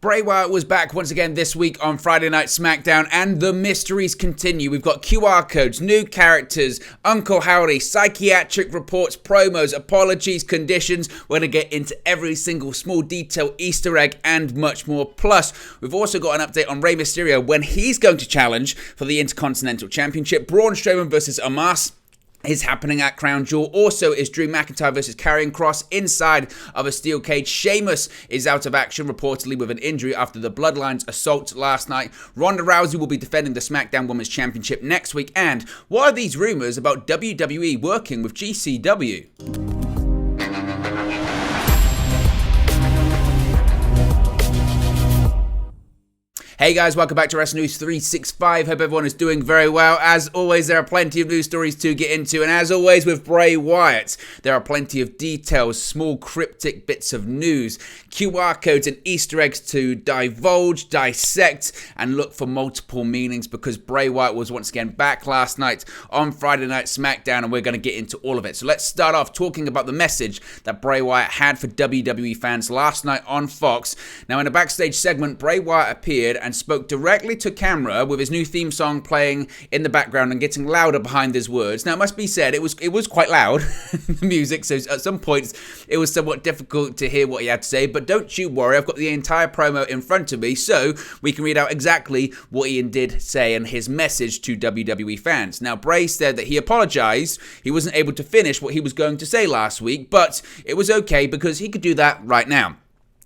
Bray Wyatt was back once again this week on Friday Night SmackDown, and the mysteries continue. We've got QR codes, new characters, Uncle Howdy, psychiatric reports, promos, apologies, conditions. We're going to get into every single small detail, Easter egg, and much more. Plus, we've also got an update on Rey Mysterio when he's going to challenge for the Intercontinental Championship. Braun Strowman versus Omos is happening at Crown Jewel. Also is Drew McIntyre versus Karrion Kross inside of a steel cage. Sheamus is out of action, reportedly with an injury after the Bloodlines assault last night. Ronda Rousey will be defending the SmackDown Women's Championship next week. And what are these rumors about WWE working with GCW? Hey guys, welcome back to Wrestling News 365. Hope everyone is doing very well. As always, there are plenty of news stories to get into. And as always with Bray Wyatt, there are plenty of details, small cryptic bits of news, QR codes and Easter eggs to divulge, dissect, and look for multiple meanings, because Bray Wyatt was once again back last night on Friday Night SmackDown, and we're going to get into all of it. So let's start off talking about the message that Bray Wyatt had for WWE fans last night on Fox. Now, in a backstage segment, Bray Wyatt appeared and spoke directly to camera with his new theme song playing in the background and getting louder behind his words. Now, it must be said, it was quite loud, the music, so at some points it was somewhat difficult to hear what he had to say, but don't you worry, I've got the entire promo in front of me, so we can read out exactly what Ian did say and his message to WWE fans. Now, Bray said that he apologized. He wasn't able to finish what he was going to say last week, but it was okay because he could do that right now.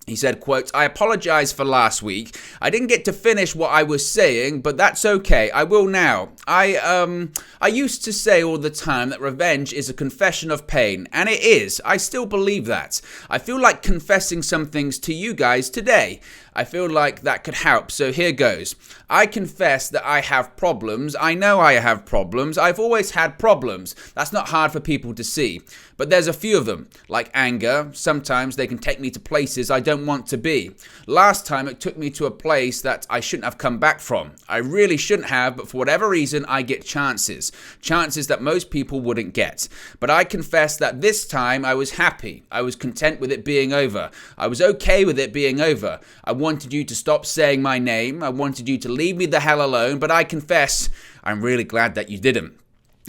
He said, quote, "I apologize for last week. I didn't get to finish what I was saying, but that's okay. I will now. I used to say all the time that revenge is a confession of pain, and it is. I still believe that. I feel like confessing some things to you guys today. I feel like that could help, so here goes. I confess that I have problems. I know I have problems. I've always had problems. That's not hard for people to see. But there's a few of them, like anger. Sometimes they can take me to places I don't want to be. Last time it took me to a place that I shouldn't have come back from. I really shouldn't have, but for whatever reason, I get chances. Chances that most people wouldn't get. But I confess that this time I was happy. I was content with it being over. I was okay with it being over. I wanted you to stop saying my name. I wanted you to leave me the hell alone, but I confess, I'm really glad that you didn't.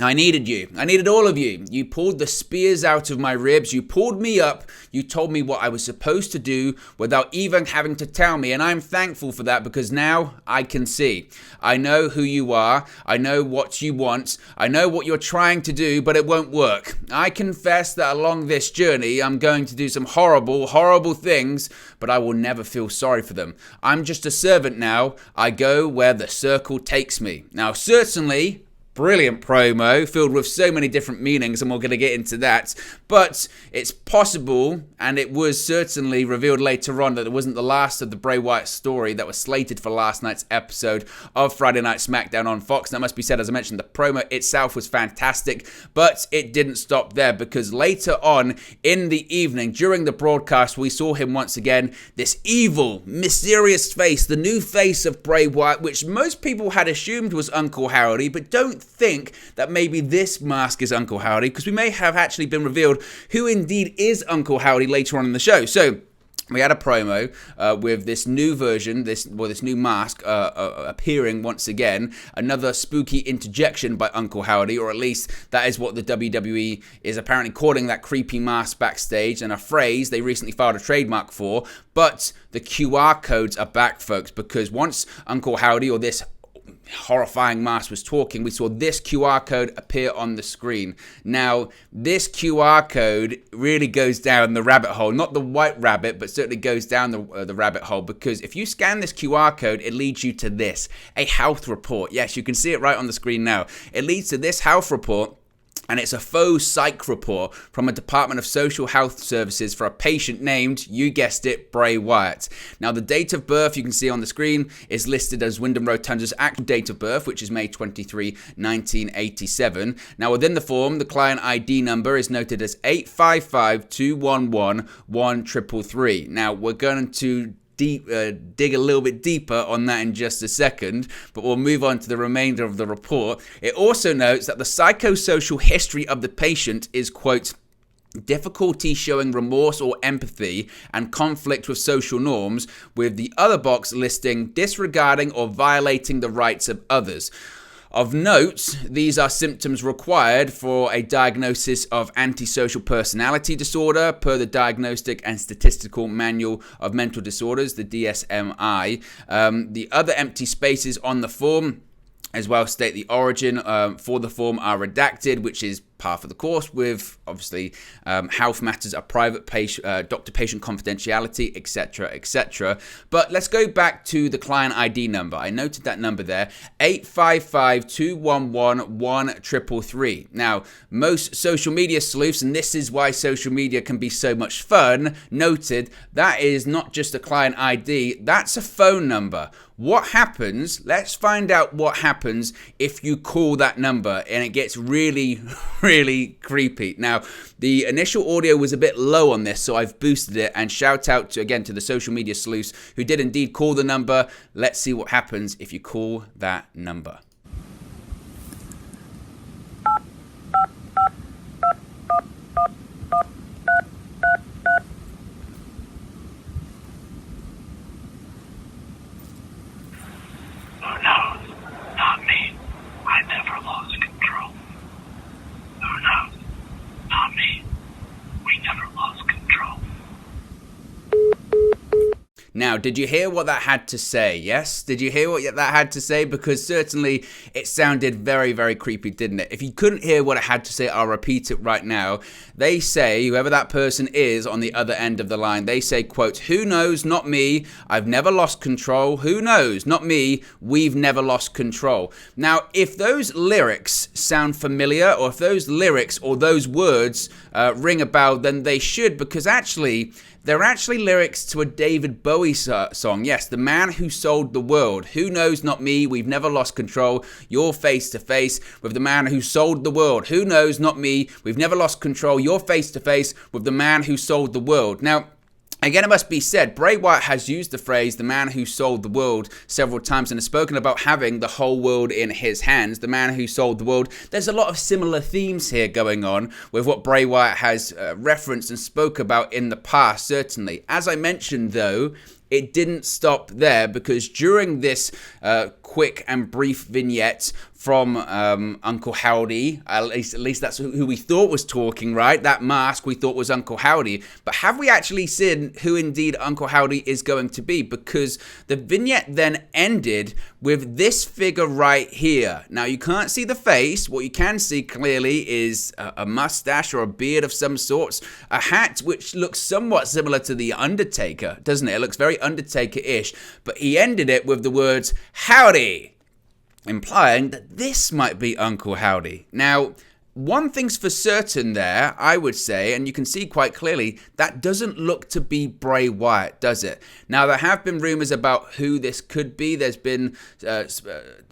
I needed you. I needed all of you. You pulled the spears out of my ribs. You pulled me up. You told me what I was supposed to do without even having to tell me. And I'm thankful for that, because now I can see. I know who you are. I know what you want. I know what you're trying to do, but it won't work. I confess that along this journey, I'm going to do some horrible, horrible things, but I will never feel sorry for them. I'm just a servant now. I go where the circle takes me. Now, certainly, brilliant promo filled with so many different meanings, and we're going to get into that. But it's possible, and it was certainly revealed later on, that it wasn't the last of the Bray Wyatt story that was slated for last night's episode of Friday Night SmackDown on Fox. That must be said, as I mentioned, the promo itself was fantastic, but it didn't stop there, because later on in the evening, during the broadcast, we saw him once again, this evil, mysterious face, the new face of Bray Wyatt, which most people had assumed was Uncle Howdy, but don't think that maybe this mask is Uncle Howdy, because we may have actually been revealed who indeed is Uncle Howdy later on in the show. So we had a promo with this new version, this new mask appearing once again. Another spooky interjection by Uncle Howdy, or at least that is what the WWE is apparently calling that creepy mask backstage, and a phrase they recently filed a trademark for. But the QR codes are back, folks, because once Uncle Howdy, or this horrifying mask, was talking, we saw this QR code appear on the screen. Now, this QR code really goes down the rabbit hole, not the white rabbit, but certainly goes down the rabbit hole, because if you scan this QR code, it leads you to this, a health report. Yes, you can see it right on the screen now. It leads to this health report, and it's a faux psych report from a Department of Social Health Services for a patient named, you guessed it, Bray Wyatt. Now, the date of birth you can see on the screen is listed as Wyndham Rotunda's actual date of birth, which is May 23, 1987. Now, within the form, the client ID number is noted as 855-211-1333. Now, we're going to dig a little bit deeper on that in just a second, but we'll move on to the remainder of the report. It also notes that the psychosocial history of the patient is, quote, difficulty showing remorse or empathy, and conflict with social norms, with the other box listing disregarding or violating the rights of others. Of note, these are symptoms required for a diagnosis of antisocial personality disorder per the Diagnostic and Statistical Manual of Mental Disorders, the DSM-I. The other empty spaces on the form as well state the origin for the form are redacted, which is par for the course with, obviously, health matters are private, doctor-patient confidentiality, etc., etc. But let's go back to the client ID number. I noted that number there, 855-211-1333. Now, most social media sleuths, and this is why social media can be so much fun, noted that is not just a client ID, that's a phone number. What happens, let's find out what happens if you call that number and it gets really, really creepy. Now, the initial audio was a bit low on this, so I've boosted it, and shout out to the social media sleuths who did indeed call the number. Let's see what happens if you call that number. Now, did you hear what that had to say? Yes? Did you hear what that had to say? Because certainly it sounded very, very creepy, didn't it? If you couldn't hear what it had to say, I'll repeat it right now. They say, whoever that person is on the other end of the line, they say, quote, "Who knows? Not me. I've never lost control. Who knows? Not me. We've never lost control." Now, if those lyrics sound familiar, or if those lyrics or those words ring a bell, then they should, because actually, they're actually lyrics to a David Bowie song. Yes, The Man Who Sold the World. Who knows? Not me. We've never lost control. You're face to face with the man who sold the world. Who knows? Not me. We've never lost control. You're face to face with the man who sold the world. Now, again, it must be said, Bray Wyatt has used the phrase, the man who sold the world, several times and has spoken about having the whole world in his hands, the man who sold the world. There's a lot of similar themes here going on with what Bray Wyatt has referenced and spoke about in the past, certainly. As I mentioned, though, it didn't stop there, because during this quick and brief vignette from Uncle Howdy, at least that's who we thought was talking, right? That mask we thought was Uncle Howdy. But have we actually seen who indeed Uncle Howdy is going to be? Because the vignette then ended with this figure right here. Now, you can't see the face. What you can see clearly is a mustache or a beard of some sorts, a hat which looks somewhat similar to the Undertaker, doesn't it? It looks very Undertaker-ish. But he ended it with the words, "Howdy," implying that this might be Uncle Howdy. Now, one thing's for certain there, I would say, and you can see quite clearly, that doesn't look to be Bray Wyatt, does it? Now, there have been rumors about who this could be. There's been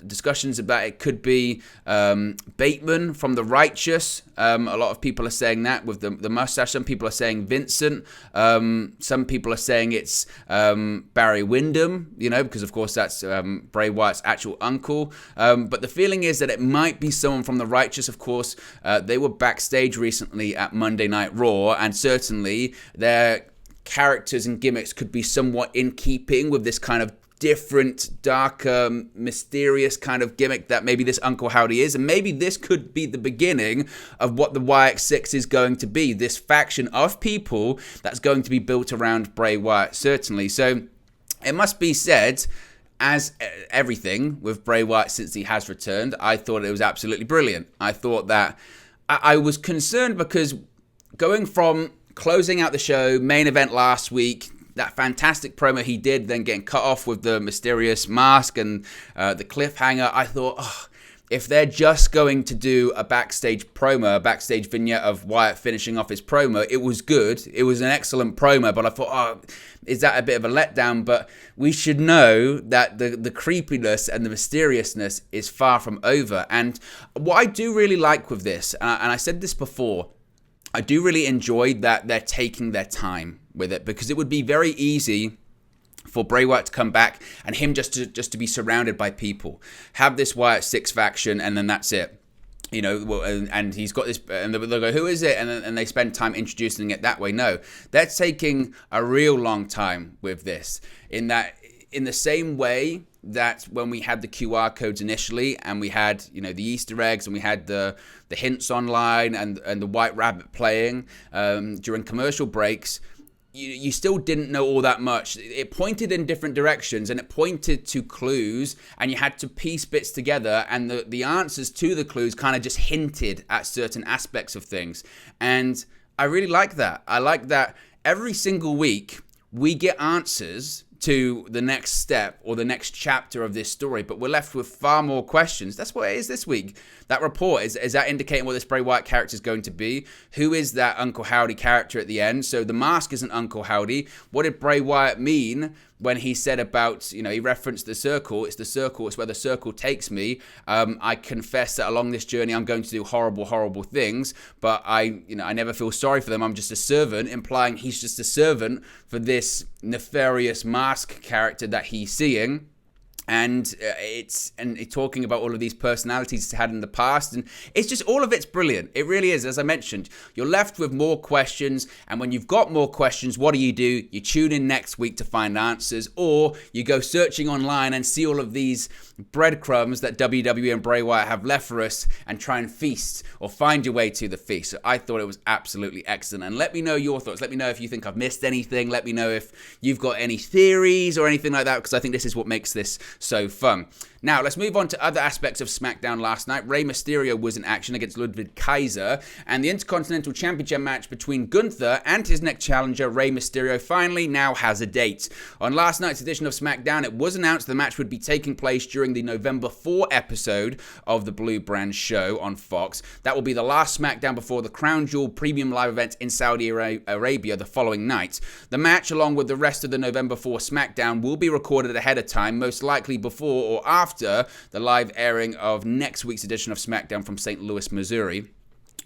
discussions about it could be Bateman from The Righteous. A lot of people are saying that with the mustache. Some people are saying Vincent. Some people are saying it's Barry Windham, because of course that's Bray Wyatt's actual uncle. But the feeling is that it might be someone from The Righteous, of course. They were backstage recently at Monday Night Raw, and certainly their characters and gimmicks could be somewhat in keeping with this kind of different, darker, mysterious kind of gimmick that maybe this Uncle Howdy is. And maybe this could be the beginning of what the Wyatt6 is going to be, this faction of people that's going to be built around Bray Wyatt, certainly. So it must be said, as everything with Bray Wyatt since he has returned, I thought it was absolutely brilliant. I thought that I was concerned because going from closing out the show, main event last week, that fantastic promo he did, then getting cut off with the mysterious mask and the cliffhanger, I thought, if they're just going to do a backstage promo, a backstage vignette of Wyatt finishing off his promo, it was good. It was an excellent promo, but I thought, is that a bit of a letdown? But we should know that the creepiness and the mysteriousness is far from over. And what I do really like with this, and I said this before, I do really enjoy that they're taking their time with it, because it would be very easy for Bray Wyatt to come back and him just to be surrounded by people, have this Wyatt6 faction, and then that's it. You know, and he's got this, and they'll go, who is it? And they spend time introducing it that way. No, they're taking a real long time with this, in the same way that when we had the QR codes initially, and we had, you know, the Easter eggs, and we had the hints online, and the White Rabbit playing during commercial breaks, you still didn't know all that much. It pointed in different directions, and it pointed to clues, and you had to piece bits together, and the answers to the clues kind of just hinted at certain aspects of things. And I really like that. I like that every single week we get answers to the next step or the next chapter of this story, but we're left with far more questions. That's what it is this week. That report, is that indicating what this Bray Wyatt character is going to be? Who is that Uncle Howdy character at the end? So the mask isn't Uncle Howdy. What did Bray Wyatt mean when he said about, you know, he referenced the circle? It's the circle. It's where the circle takes me. I confess that along this journey, I'm going to do horrible, horrible things, but I never feel sorry for them. I'm just a servant, implying he's just a servant for this nefarious mask character that he's seeing. And it's talking about all of these personalities he's had in the past, and it's just, all of it's brilliant. It really is. As I mentioned, you're left with more questions, and when you've got more questions, what do? You tune in next week to find answers, or you go searching online and see all of these breadcrumbs that WWE and Bray Wyatt have left for us, and try and feast or find your way to the feast. So I thought it was absolutely excellent, and let me know your thoughts. Let me know if you think I've missed anything. Let me know if you've got any theories or anything like that, because I think this is what makes this so fun. Now, let's move on to other aspects of SmackDown last night. Rey Mysterio was in action against Ludwig Kaiser, and the Intercontinental Championship match between Gunther and his next challenger, Rey Mysterio, finally now has a date. On last night's edition of SmackDown, it was announced the match would be taking place during the November 4 episode of the Blue Brand show on Fox. That will be the last SmackDown before the Crown Jewel Premium Live event in Saudi Arabia the following night. The match, along with the rest of the November 4 SmackDown, will be recorded ahead of time, most likely before or after the live airing of next week's edition of SmackDown from St. Louis, Missouri.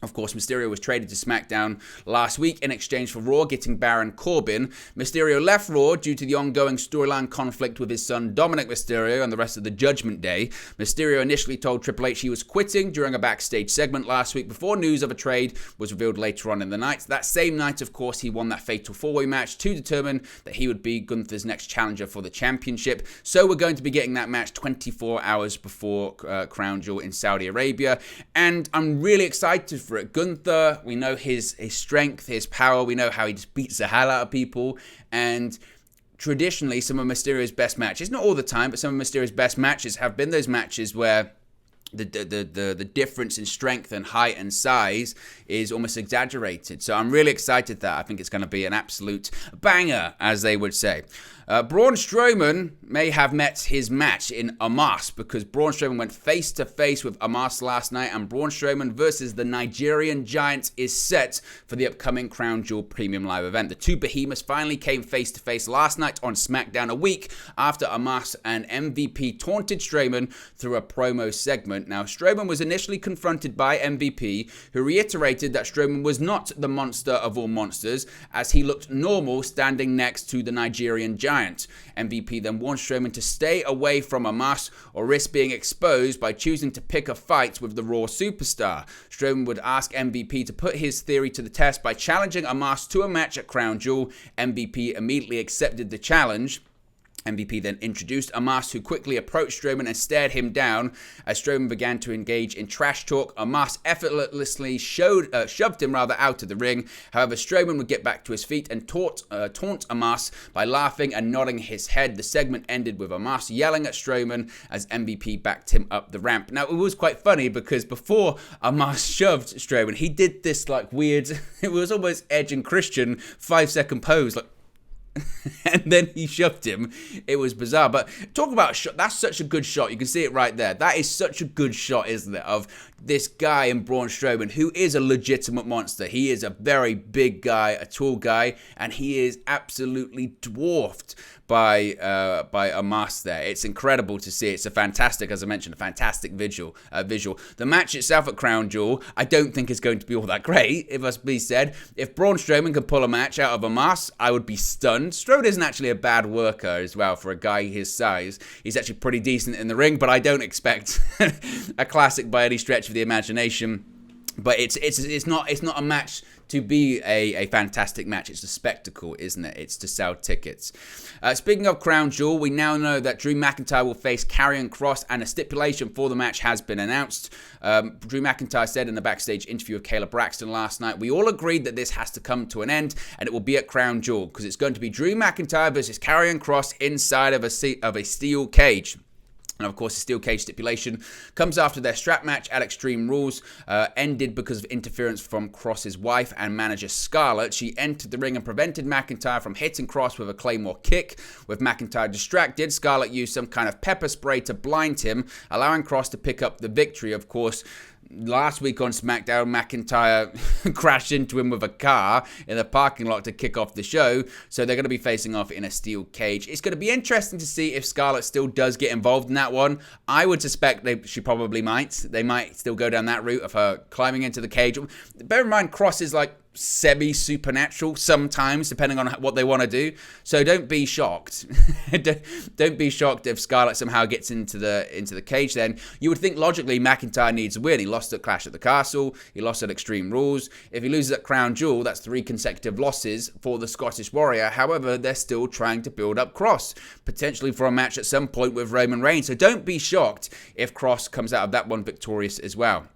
Of course, Mysterio was traded to SmackDown last week in exchange for Raw getting Baron Corbin. Mysterio left Raw due to the ongoing storyline conflict with his son Dominic Mysterio and the rest of the Judgment Day. Mysterio initially told Triple H he was quitting during a backstage segment last week before news of a trade was revealed later on in the night. That same night, of course, he won that fatal four-way match to determine that he would be Gunther's next challenger for the championship. So we're going to be getting that match 24 hours before Crown Jewel in Saudi Arabia, and I'm really excited for it. Gunther, we know his strength, his power. We know how he just beats the hell out of people. And traditionally, some of Mysterio's best matches, not all the time, but some of Mysterio's best matches have been those matches where the difference in strength and height and size is almost exaggerated. So I'm really excited that I think it's going to be an absolute banger, as they would say. Braun Strowman may have met his match in Omos, because Braun Strowman went face-to-face with Omos last night, and Braun Strowman versus the Nigerian Giant is set for the upcoming Crown Jewel Premium Live event. The two behemoths finally came face-to-face last night on SmackDown, a week after Omos and MVP taunted Strowman through a promo segment. Now, Strowman was initially confronted by MVP, who reiterated that Strowman was not the monster of all monsters, as he looked normal standing next to the Nigerian Giant. MVP then warned Strowman to stay away from Omos or risk being exposed by choosing to pick a fight with the Raw superstar. Strowman would ask MVP to put his theory to the test by challenging Omos to a match at Crown Jewel. MVP immediately accepted the challenge. MVP then introduced Omos, who quickly approached Strowman and stared him down. As Strowman began to engage in trash talk, Omos effortlessly shoved him out of the ring. However, Strowman would get back to his feet and taunt Omos by laughing and nodding his head. The segment ended with Omos yelling at Strowman as MVP backed him up the ramp. Now, it was quite funny because before Omos shoved Strowman, he did this like weird, it was almost Edge and Christian 5-second pose, like, and then he shoved him. It was bizarre. But talk about shot. That's such a good shot. You can see it right there. That is such a good shot, isn't it? Of this guy in Braun Strowman, who is a legitimate monster. He is a very big guy, a tall guy, and he is absolutely dwarfed by Omos there. It's incredible to see. It's a fantastic, as I mentioned, a fantastic visual. The match itself at Crown Jewel, I don't think is going to be all that great, if must be said. If Braun Strowman could pull a match out of Omos, I would be stunned. Strode isn't actually a bad worker as well for a guy his size. He's actually pretty decent in the ring, but I don't expect a classic by any stretch of the imagination. But it's not a match to be a fantastic match. It's a spectacle, isn't it? It's to sell tickets. Speaking of Crown Jewel, we now know that Drew McIntyre will face Karrion Kross, and a stipulation for the match has been announced. Drew McIntyre said in the backstage interview with Kayla Braxton last night, "We all agreed that this has to come to an end, and it will be at Crown Jewel, because it's going to be Drew McIntyre versus Karrion Kross inside of a steel cage." And of course, the steel cage stipulation comes after their strap match at Extreme Rules ended because of interference from Kross's wife and manager Scarlett. She entered the ring and prevented McIntyre from hitting Kross with a Claymore kick. With McIntyre distracted, Scarlett used some kind of pepper spray to blind him, allowing Kross to pick up the victory. Of course, last week on SmackDown, McIntyre crashed into him with a car in the parking lot to kick off the show, so they're going to be facing off in a steel cage. It's going to be interesting to see if Scarlett still does get involved in that one. I would suspect she probably might. They might still go down that route of her climbing into the cage. Bear in mind, Kross is like semi-supernatural sometimes, depending on what they want to do. So don't be shocked. Don't be shocked if Scarlett somehow gets into the cage. Then you would think logically McIntyre needs a win. He lost at Clash at the Castle. He lost at Extreme Rules. If he loses at Crown Jewel, that's 3 consecutive losses for the Scottish Warrior. However, they're still trying to build up Kross, potentially for a match at some point with Roman Reigns. So don't be shocked if Kross comes out of that one victorious as well.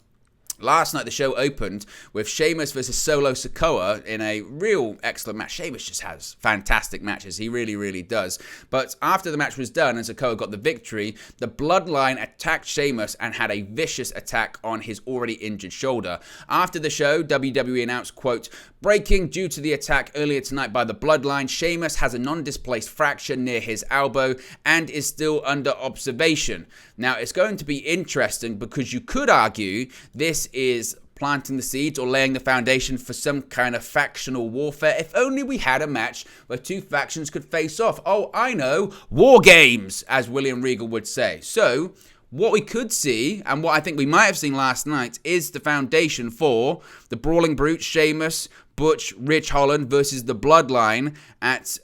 Last night, the show opened with Sheamus versus Solo Sikoa in a real excellent match. Sheamus just has fantastic matches. He really, really does. But after the match was done and Sikoa got the victory, the Bloodline attacked Sheamus and had a vicious attack on his already injured shoulder. After the show, WWE announced, quote, "Breaking due to the attack earlier tonight by the Bloodline, Sheamus has a non-displaced fracture near his elbow and is still under observation." Now, it's going to be interesting because you could argue this is planting the seeds or laying the foundation for some kind of factional warfare. If only we had a match where 2 factions could face off. Oh, I know, war games, as William Regal would say. So what we could see, and what I think we might have seen last night, is the foundation for the Brawling Brute, Sheamus, Butch, Rich Holland versus the Bloodline at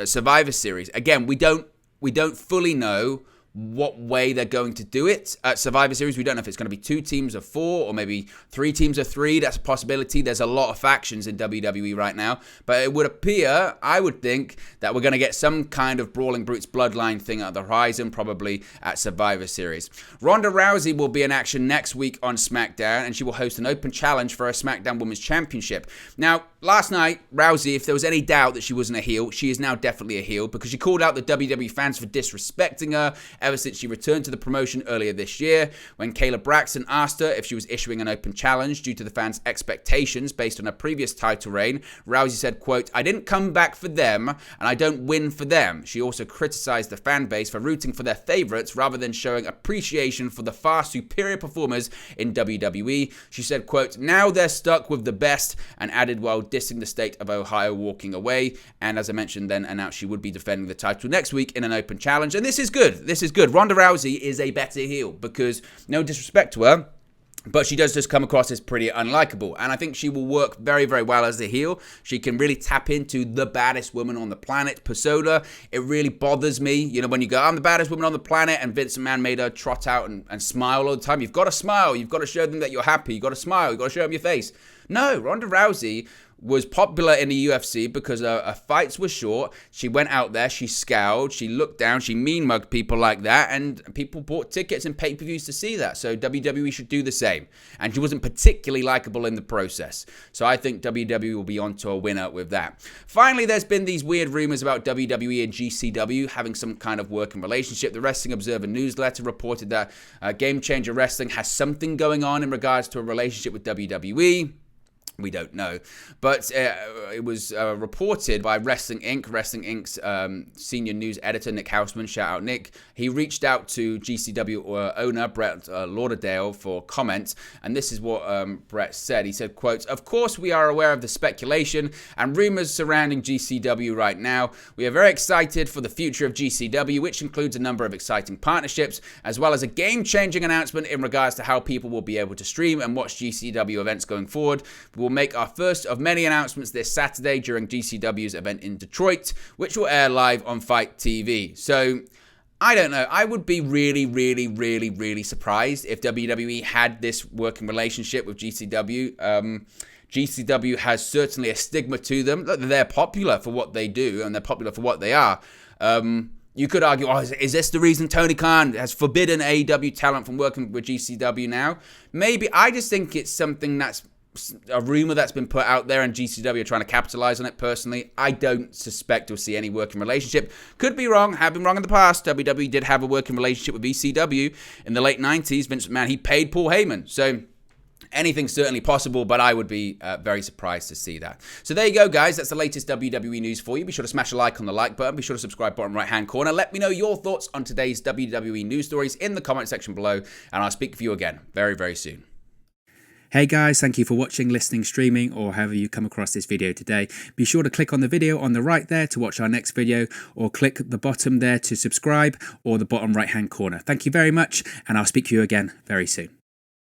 Survivor Series. Again, we don't fully know what way they're going to do it. At Survivor Series, we don't know if it's going to be 2 teams of 4 or maybe 3 teams of 3. That's a possibility. There's a lot of factions in WWE right now. But it would appear, I would think, that we're going to get some kind of Brawling Brutes Bloodline thing at the horizon, probably at Survivor Series. Ronda Rousey will be in action next week on SmackDown, and she will host an open challenge for a SmackDown Women's Championship. Now, last night, Rousey, if there was any doubt that she wasn't a heel, she is now definitely a heel because she called out the WWE fans for disrespecting her ever since she returned to the promotion earlier this year. When Kayla Braxton asked her if she was issuing an open challenge due to the fans' expectations based on her previous title reign, Rousey said, quote, "I didn't come back for them, and I don't win for them." She also criticized the fan base for rooting for their favorites rather than showing appreciation for the far superior performers in WWE. She said, quote, "Now they're stuck with the best," and added while dissing the state of Ohio walking away. And as I mentioned, then announced she would be defending the title next week in an open challenge. And this is good. This is good. Ronda Rousey is a better heel because, no disrespect to her, but she does just come across as pretty unlikable. And I think she will work very, very well as a heel. She can really tap into the baddest woman on the planet persona. It really bothers me, you know, when you go, "I'm the baddest woman on the planet," and Vince McMahon made her trot out and smile all the time. You've got to smile. You've got to show them that you're happy. You've got to smile. You've got to show them your face. No, Ronda Rousey was popular in the UFC because her fights were short. She went out there, she scowled, she looked down, she mean-mugged people like that, and people bought tickets and pay-per-views to see that. So WWE should do the same. And she wasn't particularly likable in the process. So I think WWE will be on to a winner with that. Finally, there's been these weird rumors about WWE and GCW having some kind of working relationship. The Wrestling Observer newsletter reported that Game Changer Wrestling has something going on in regards to a relationship with WWE. We don't know. But it was reported by Wrestling Inc. Wrestling Inc.'s senior news editor, Nick Houseman, shout out Nick. He reached out to GCW owner Brett Lauderdale for comment, and this is what Brett said. He said, quote, "Of course we are aware of the speculation and rumors surrounding GCW right now. We are very excited for the future of GCW, which includes a number of exciting partnerships, as well as a game-changing announcement in regards to how people will be able to stream and watch GCW events going forward. We'll make our first of many announcements this Saturday during GCW's event in Detroit, which will air live on Fight TV." So, I don't know. I would be really surprised if WWE had this working relationship with GCW. GCW has certainly a stigma to them. They're popular for what they do, and they're popular for what they are. You could argue, oh, is this the reason Tony Khan has forbidden AEW talent from working with GCW now? Maybe. I just think it's something that's a rumor that's been put out there, and GCW are trying to capitalize on it. Personally, I don't suspect we'll see any working relationship. Could be wrong, have been wrong in the past. WWE did have a working relationship with ECW in the late 90s. Vince McMahon, he paid Paul Heyman. So anything's certainly possible, but I would be very surprised to see that. So there you go, guys. That's the latest WWE news for you. Be sure to smash a like on the like button. Be sure to subscribe bottom right-hand corner. Let me know your thoughts on today's WWE news stories in the comment section below, and I'll speak with you again very soon. Hey guys, thank you for watching, listening, streaming, or however you come across this video today. Be sure to click on the video on the right there to watch our next video, or click the bottom there to subscribe, or the bottom right hand corner. Thank you very much, and I'll speak to you again very soon.